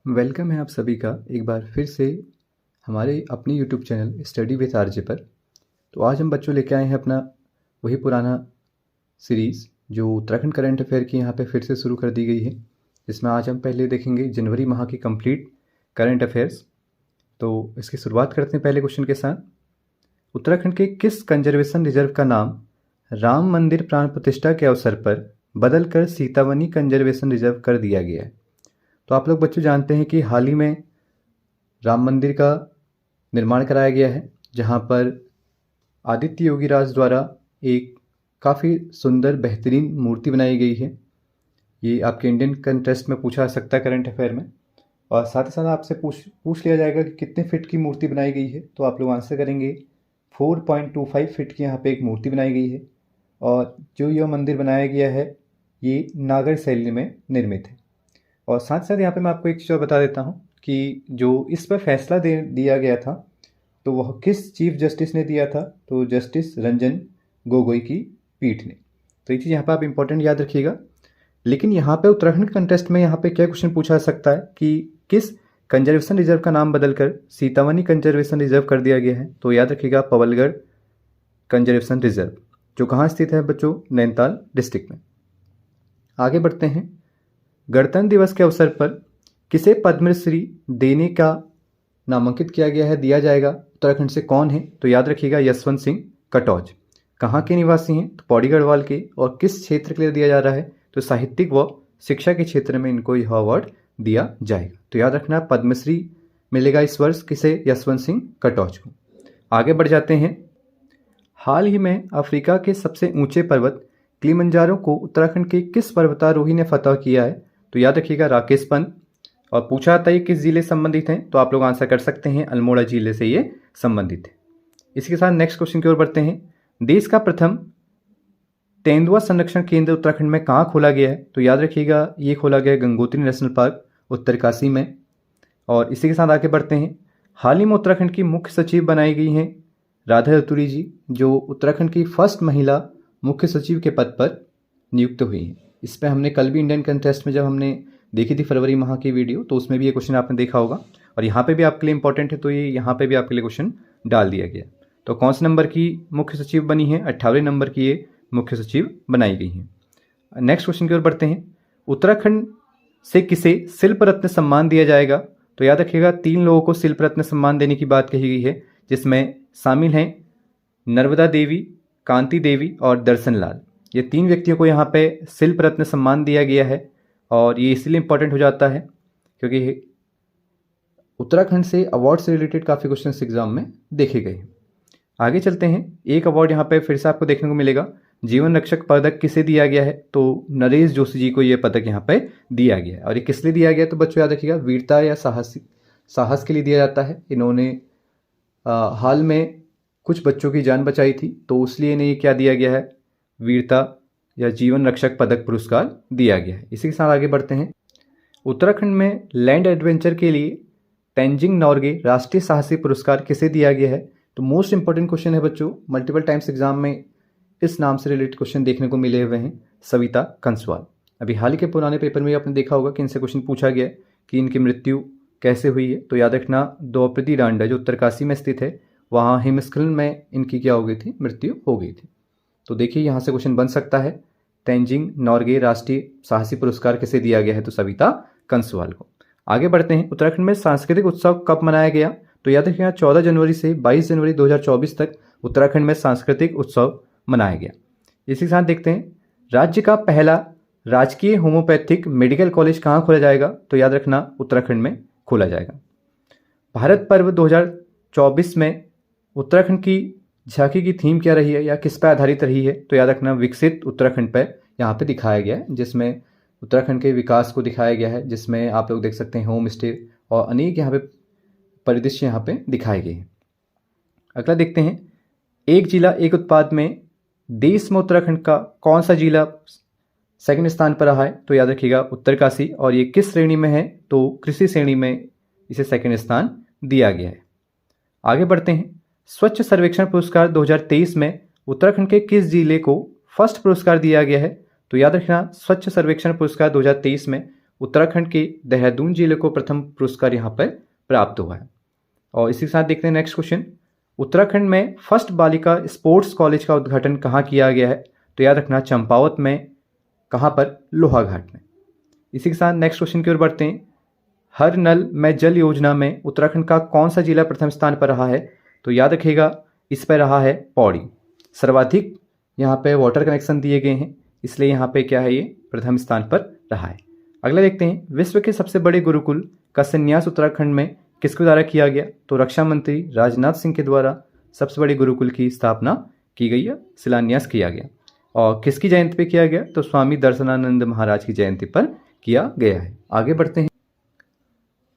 Welcome है आप सभी का एक बार फिर से हमारे अपने YouTube channel study with RJ पर। तो आज हम बच्चों लेके आए हैं अपना वही पुराना सीरीज़ जो उत्तराखंड करंट अफेयर की यहाँ पे फिर से शुरू कर दी गई है, जिसमें आज हम पहले देखेंगे जनवरी माह की कंप्लीट करंट अफेयर्स। तो इसकी शुरुआत करते हैं पहले क्वेश्चन के साथ। उत्तराखंड के किस कंजर्वेशन रिजर्व का नाम राम मंदिर प्राण प्रतिष्ठा के अवसर पर बदलकर सीतावनी कंजर्वेशन रिजर्व कर दिया गया है? तो आप लोग बच्चों जानते हैं कि हाल ही में राम मंदिर का निर्माण कराया गया है, जहां पर आदित्य योगी राज द्वारा एक काफ़ी सुंदर बेहतरीन मूर्ति बनाई गई है। ये आपके इंडियन कंटेस्ट में पूछा जा सकता है करंट अफेयर में, और साथ ही साथ आपसे पूछ लिया जाएगा कि कितने फिट की मूर्ति बनाई गई है। तो आप लोग आंसर करेंगे 4.25 फिट की यहाँ पे एक मूर्ति बनाई गई है, और जो यह मंदिर बनाया गया है ये नागर शैली में निर्मित है। और साथ साथ यहाँ पे मैं आपको एक चीज़ और बता देता हूँ कि जो इस पर फैसला दिया गया था तो वह किस चीफ जस्टिस ने दिया था, तो जस्टिस रंजन गोगोई की पीठ ने। तो ये चीज़ यहाँ पे आप इंपॉर्टेंट याद रखिएगा। लेकिन यहाँ पे उत्तराखंड कंटेस्ट में यहाँ पे क्या क्वेश्चन पूछा जा सकता है कि किस कंजर्वेशन रिजर्व का नाम बदलकर सीतावनी कंजर्वेशन रिजर्व कर दिया गया है? तो याद रखिएगा पवलगढ़ कंजर्वेशन रिजर्व, जो कहाँ स्थित है बच्चों? नैनीताल डिस्ट्रिक्ट में। आगे बढ़ते हैं। गणतंत्र दिवस के अवसर पर किसे पद्मश्री देने का नामांकित किया गया है, दिया जाएगा? उत्तराखंड से कौन है? तो याद रखिएगा यशवंत सिंह कटौज। कहाँ के निवासी हैं? तो पौड़ी गढ़वाल के। और किस क्षेत्र के लिए दिया जा रहा है? तो साहित्यिक व शिक्षा के क्षेत्र में इनको यह अवार्ड दिया जाएगा। तो याद रखना पद्मश्री मिलेगा इस वर्ष किसे? यशवंत सिंह कटौज को। आगे बढ़ जाते हैं। हाल ही में अफ्रीका के सबसे ऊंचे पर्वत किलिमंजारो को उत्तराखंड के किस पर्वतारोही ने फतह किया है? तो याद रखिएगा राकेश पंत। और पूछा था ये किस जिले से संबंधित हैं? तो आप लोग आंसर कर सकते हैं अल्मोड़ा जिले से ये संबंधित है। इसके साथ नेक्स्ट क्वेश्चन की ओर बढ़ते हैं। देश का प्रथम तेंदुआ संरक्षण केंद्र उत्तराखंड में कहाँ खोला गया है? तो याद रखिएगा ये खोला गया है गंगोत्री नेशनल पार्क उत्तरकाशी में। और इसी के साथ आगे बढ़ते हैं। हाल ही में उत्तराखंड की मुख्य सचिव बनाई गई हैं राधा रतूरी जी, जो उत्तराखंड की फर्स्ट महिला मुख्य सचिव के पद पर नियुक्त हुई हैं। इस पर हमने कल भी इंडियन कंटेस्ट में जब हमने देखी थी फरवरी माह की वीडियो, तो उसमें भी ये क्वेश्चन आपने देखा होगा, और यहाँ पे भी आपके लिए इंपॉर्टेंट है, तो ये यहाँ पे भी आपके लिए क्वेश्चन डाल दिया गया। तो कौन से नंबर की मुख्य सचिव बनी है? 28वें नंबर की ये मुख्य सचिव बनाई गई हैं। नेक्स्ट क्वेश्चन की ओर बढ़ते हैं। उत्तराखंड से किसे शिल्प रत्न सम्मान दिया जाएगा? तो याद रखिएगा 3 लोगों को शिल्प रत्न सम्मान देने की बात कही गई है, जिसमें शामिल हैं नर्मदा देवी, कांति देवी और दर्शन लाल। ये 3 व्यक्तियों को यहाँ पे शिल्प रत्न सम्मान दिया गया है, और ये इसलिए इंपॉर्टेंट हो जाता है क्योंकि उत्तराखंड से अवार्ड से रिलेटेड काफ़ी क्वेश्चंस एग्जाम में देखे गए हैं। आगे चलते हैं। एक अवार्ड यहाँ पे फिर से आपको देखने को मिलेगा। जीवन रक्षक पदक किसे दिया गया है? तो नरेश जोशी जी को ये पदक यहाँ पे दिया गया है। और ये किस लिए दिया गया? तो बच्चों याद रखिएगा वीरता या साहस के लिए दिया जाता है। इन्होंने हाल में कुछ बच्चों की जान बचाई थी, तो इसलिए इन्हें क्या दिया गया है? वीरता या जीवन रक्षक पदक पुरस्कार दिया गया है। इसी के साथ आगे बढ़ते हैं। उत्तराखंड में लैंड एडवेंचर के लिए तेंजिंग नॉर्गे राष्ट्रीय साहसी पुरस्कार किसे दिया गया है? तो मोस्ट इंपॉर्टेंट क्वेश्चन है बच्चों, मल्टीपल टाइम्स एग्जाम में इस नाम से रिलेटेड क्वेश्चन देखने को मिले हुए हैं। सविता कंसवाल। अभी हाल ही के पुराने पेपर में आपने देखा होगा कि इनसे क्वेश्चन पूछा गया है कि इनकी मृत्यु कैसे हुई है। तो याद रखना द्रौपदी डांडा जो उत्तरकाशी में स्थित है, वहाँ हिमस्खलन में इनकी क्या हो गई थी? मृत्यु हो गई थी। तो देखिए यहाँ से क्वेश्चन बन सकता है तेंजिंग नॉर्गे राष्ट्रीय साहसी पुरस्कार किसे दिया गया है? तो सविता कंसवाल को। आगे बढ़ते हैं। उत्तराखंड में सांस्कृतिक उत्सव कब मनाया गया? तो याद रखिएगा 14 जनवरी से 22 जनवरी 2024 तक उत्तराखंड में सांस्कृतिक उत्सव मनाया गया। इसी के साथ देखते हैं राज्य का पहला राजकीय होम्योपैथिक मेडिकल कॉलेज कहाँ खोला जाएगा? तो याद रखना उत्तराखंड में खोला जाएगा। भारत पर्व 2024 में उत्तराखंड की झांकी की थीम क्या रही है या किस पर आधारित रही है? तो याद रखना विकसित उत्तराखंड पर यहाँ पे दिखाया गया है, जिसमें उत्तराखंड के विकास को दिखाया गया है, जिसमें आप लोग देख सकते हैं होम स्टे और अनेक यहाँ पे परिदृश्य यहाँ पे दिखाए गए हैं। अगला देखते हैं। एक जिला एक उत्पाद में देश में उत्तराखंड का कौन सा जिला सेकंड स्थान पर रहा है? तो याद रखिएगा उत्तरकाशी। और ये किस श्रेणी में है? तो कृषि श्रेणी में इसे सेकंड स्थान दिया गया है। आगे बढ़ते हैं। स्वच्छ सर्वेक्षण पुरस्कार 2023 में उत्तराखंड के किस जिले को फर्स्ट पुरस्कार दिया गया है? तो याद रखना स्वच्छ सर्वेक्षण पुरस्कार 2023 में उत्तराखंड के देहरादून जिले को प्रथम पुरस्कार यहाँ पर प्राप्त हुआ है। और इसी के साथ देखते हैं नेक्स्ट क्वेश्चन, उत्तराखंड में फर्स्ट बालिका स्पोर्ट्स कॉलेज का उद्घाटन कहाँ किया गया है? तो याद रखना चंपावत में, कहाँ पर? लोहाघाट में। इसी के साथ नेक्स्ट क्वेश्चन की ओर बढ़ते हैं, हर नल में जल योजना में उत्तराखंड का कौन सा जिला प्रथम स्थान पर रहा है? तो याद रखिएगा इस पर रहा है पौड़ी। सर्वाधिक यहाँ पे वाटर कनेक्शन दिए गए हैं, इसलिए यहाँ पे क्या है, ये प्रथम स्थान पर रहा है। अगला देखते हैं, विश्व के सबसे बड़े गुरुकुल का संन्यास उत्तराखंड में किसके द्वारा किया गया? तो रक्षा मंत्री राजनाथ सिंह के द्वारा सबसे बड़े गुरुकुल की स्थापना की गई है, शिलान्यास किया गया। और किसकी जयंती पे किया गया? तो स्वामी दर्शनानंद महाराज की जयंती पर किया गया है। आगे बढ़ते हैं,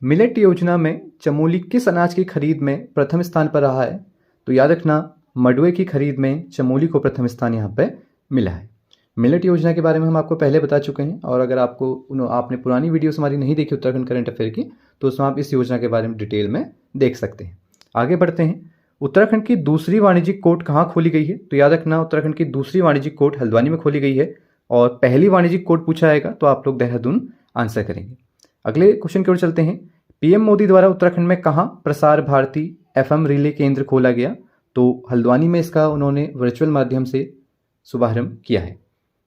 मिलेट योजना में चमोली किस अनाज की खरीद में प्रथम स्थान पर रहा है? तो याद रखना मंडुवे की खरीद में चमोली को प्रथम स्थान यहाँ पे मिला है। मिलेट योजना के बारे में हम आपको पहले बता चुके हैं, और अगर आपने पुरानी वीडियोस हमारी नहीं देखी उत्तराखंड करंट अफेयर की, तो उसमें आप इस योजना के बारे में डिटेल में देख सकते हैं। आगे बढ़ते हैं, उत्तराखंड की दूसरी वाणिज्यिक कोर्ट कहाँ खोली गई है? तो याद रखना उत्तराखंड की दूसरी वाणिज्यिक कोर्ट हल्द्वानी में खोली गई है, और पहली वाणिज्यिक कोर्ट पूछा जाएगा तो आप लोग देहरादून आंसर करेंगे। अगले क्वेश्चन की ओर चलते हैं, पीएम मोदी द्वारा उत्तराखंड में कहाँ प्रसार भारती एफएम रिले केंद्र खोला गया? तो हल्द्वानी में इसका उन्होंने वर्चुअल माध्यम से शुभारंभ किया है।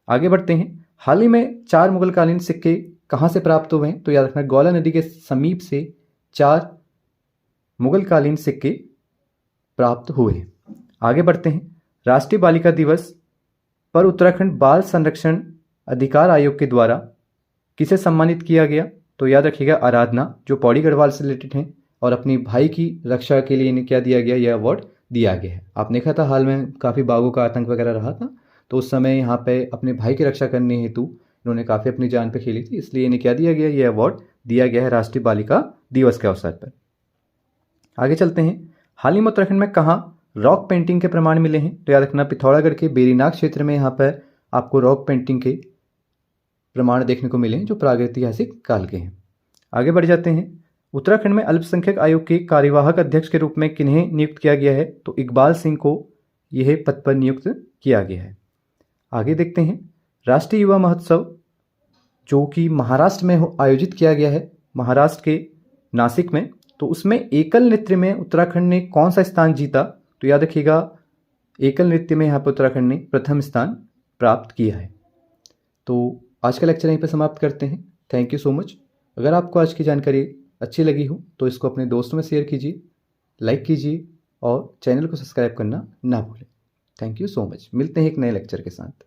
आगे बढ़ते हैं, हाल ही में 4 मुगलकालीन सिक्के कहाँ से प्राप्त हुए हैं? तो याद रखना गौला नदी के समीप से 4 मुगलकालीन सिक्के प्राप्त हुए हैं। आगे बढ़ते हैं, राष्ट्रीय बालिका दिवस पर उत्तराखंड बाल संरक्षण अधिकार आयोग के द्वारा किसे सम्मानित किया गया? तो याद रखिएगा आराधना, जो पौड़ी गढ़वाल से रिलेटेड हैं, और अपनी भाई की रक्षा के लिए इन्हें क्या दिया गया? यह अवार्ड दिया गया है। आपने देखा था हाल में काफ़ी बाघों का आतंक वगैरह रहा था, तो उस समय यहाँ पे अपने भाई की रक्षा करने हेतु इन्होंने काफ़ी अपनी जान पे खेली थी, इसलिए इन्हें क्या दिया गया? यह अवार्ड दिया गया है राष्ट्रीय बालिका दिवस के अवसर पर। आगे चलते हैं, हाल ही में उत्तराखंड में कहाँ रॉक पेंटिंग के प्रमाण मिले हैं? तो याद रखना पिथौरागढ़ के बेरीनाग क्षेत्र में यहाँ पर आपको रॉक पेंटिंग के प्रमाण देखने को मिले हैं, जो प्रागैतिहासिक काल के हैं। आगे बढ़ जाते हैं, उत्तराखंड में अल्पसंख्यक आयोग के कार्यवाहक अध्यक्ष के रूप में किन्हें नियुक्त किया गया है? तो इकबाल सिंह को यह पद पर नियुक्त किया गया है। आगे देखते हैं, राष्ट्रीय युवा महोत्सव जो कि महाराष्ट्र में आयोजित किया गया है, महाराष्ट्र के नासिक में, तो उसमें एकल नृत्य में उत्तराखंड ने कौन सा स्थान जीता? तो याद रखिएगा एकल नृत्य में यहाँ पर उत्तराखंड ने प्रथम स्थान प्राप्त किया है। तो आज का लेक्चर यहीं पर समाप्त करते हैं। Thank you so much. अगर आपको आज की जानकारी अच्छी लगी हो तो इसको अपने दोस्तों में शेयर कीजिए, लाइक कीजिए और चैनल को सब्सक्राइब करना ना भूलें। Thank you so much. मिलते हैं एक नए लेक्चर के साथ।